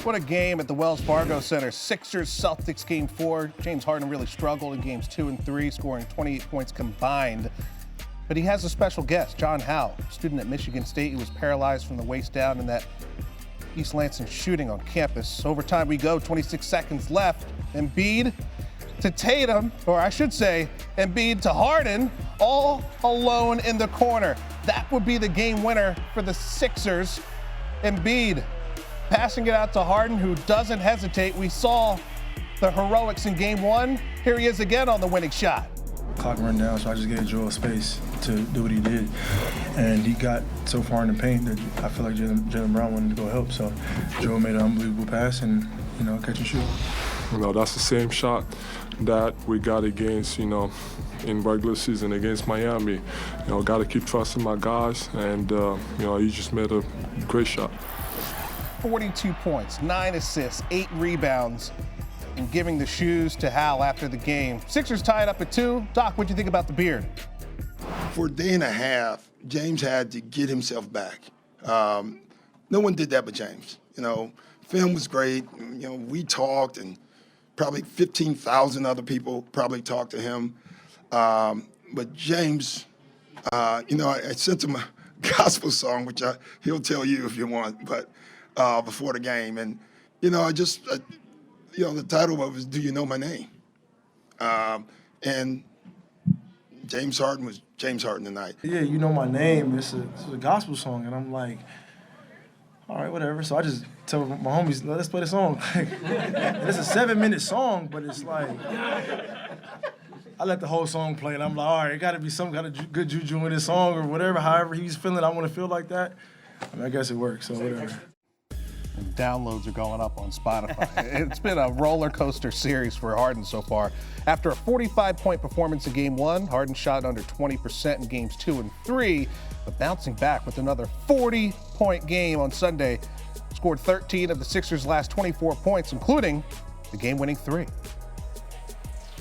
What a game at the Wells Fargo Center. Sixers Celtics game 4. James Harden really struggled in games 2 and 3, scoring 28 points combined. But he has a special guest, John Howe, student at Michigan State. He was paralyzed from the waist down in that East Lansing shooting on campus. Overtime we go, 26 seconds left. Embiid to Tatum, or I should say, Embiid to Harden, all alone in the corner. That would be the game winner for the Sixers. Embiid passing it out to Harden, who doesn't hesitate. We saw the heroics in game 1. Here he is again on the winning shot. Clock run down, so I just gave Joel space to do what he did. And he got so far in the paint that I feel like Jaylen Brown wanted to go help. So Joel made an unbelievable pass and, catch and shoot. That's the same shot that we got against, in regular season against Miami. Got to keep trusting my guys, and, he just made a great shot. 42 points, 9 assists, 8 rebounds, and giving the shoes to Hal after the game. Sixers tied up at 2. Doc, what'd you think about the beard? For a day and a half, James had to get himself back. No one did that but James. Film was great. We talked, and probably 15,000 other people probably talked to him. But James, I sent him a gospel song, which he'll tell you if you want, but before the game. And, the title of it was Do You Know My Name? And James Harden was James Harden tonight. Yeah, You Know My Name. It's a gospel song. And I'm like, all right, whatever. So I just tell my homies, let's play the song. And it's a 7-minute song, but it's like, I let the whole song play, and I'm like, all right, it got to be some kind of good juju in this song or whatever. However he's feeling, I want to feel like that. I guess it works, so whatever. And downloads are going up on Spotify. It's been a roller coaster series for Harden so far. After a 45-point performance in game 1, Harden shot under 20% in games 2 and 3, but bouncing back with another 40-point game on Sunday. Scored 13 of the Sixers' last 24 points, including the game-winning 3.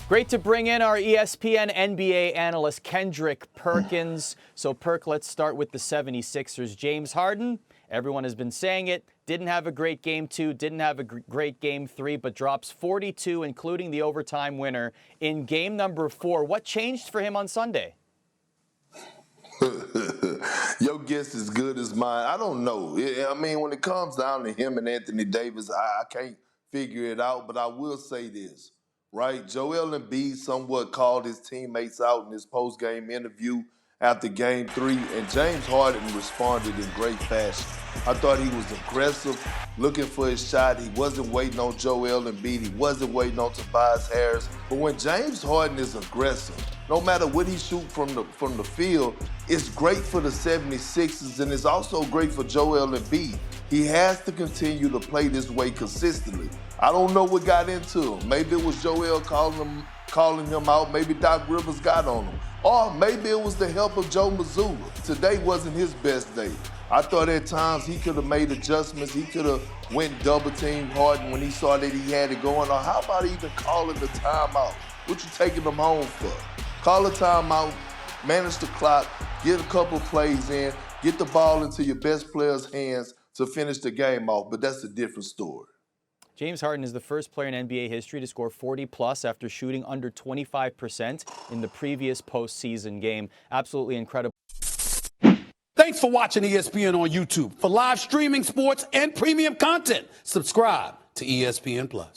Great to bring in our ESPN NBA analyst, Kendrick Perkins. So, Perk, let's start with the 76ers. James Harden, everyone has been saying it, didn't have a great game 2, didn't have a great game 3, but drops 42, including the overtime winner in game number 4. What changed for him on Sunday? Your guess is good as mine. I don't know. When it comes down to him and Anthony Davis, I can't figure it out, but I will say this. Right, Joel Embiid somewhat called his teammates out in his post-game interview after Game 3, and James Harden responded in great fashion. I thought he was aggressive, looking for his shot. He wasn't waiting on Joel Embiid. He wasn't waiting on Tobias Harris. But when James Harden is aggressive, no matter what he shoots from the field, it's great for the 76ers, and it's also great for Joel Embiid. He has to continue to play this way consistently. I don't know what got into him. Maybe it was Joel calling him out. Maybe Doc Rivers got on him. Or maybe it was the help of Joe Mazzulla. Today wasn't his best day. I thought at times he could have made adjustments. He could have went double-team Harden when he saw that he had it going. Or how about even calling the timeout? What you taking them home for? Call a timeout, manage the clock, get a couple plays in, get the ball into your best player's hands to finish the game off. But that's a different story. James Harden is the first player in NBA history to score 40-plus after shooting under 25% in the previous postseason game. Absolutely incredible. Thanks for watching ESPN on YouTube. For live streaming, sports, and premium content, subscribe to ESPN+.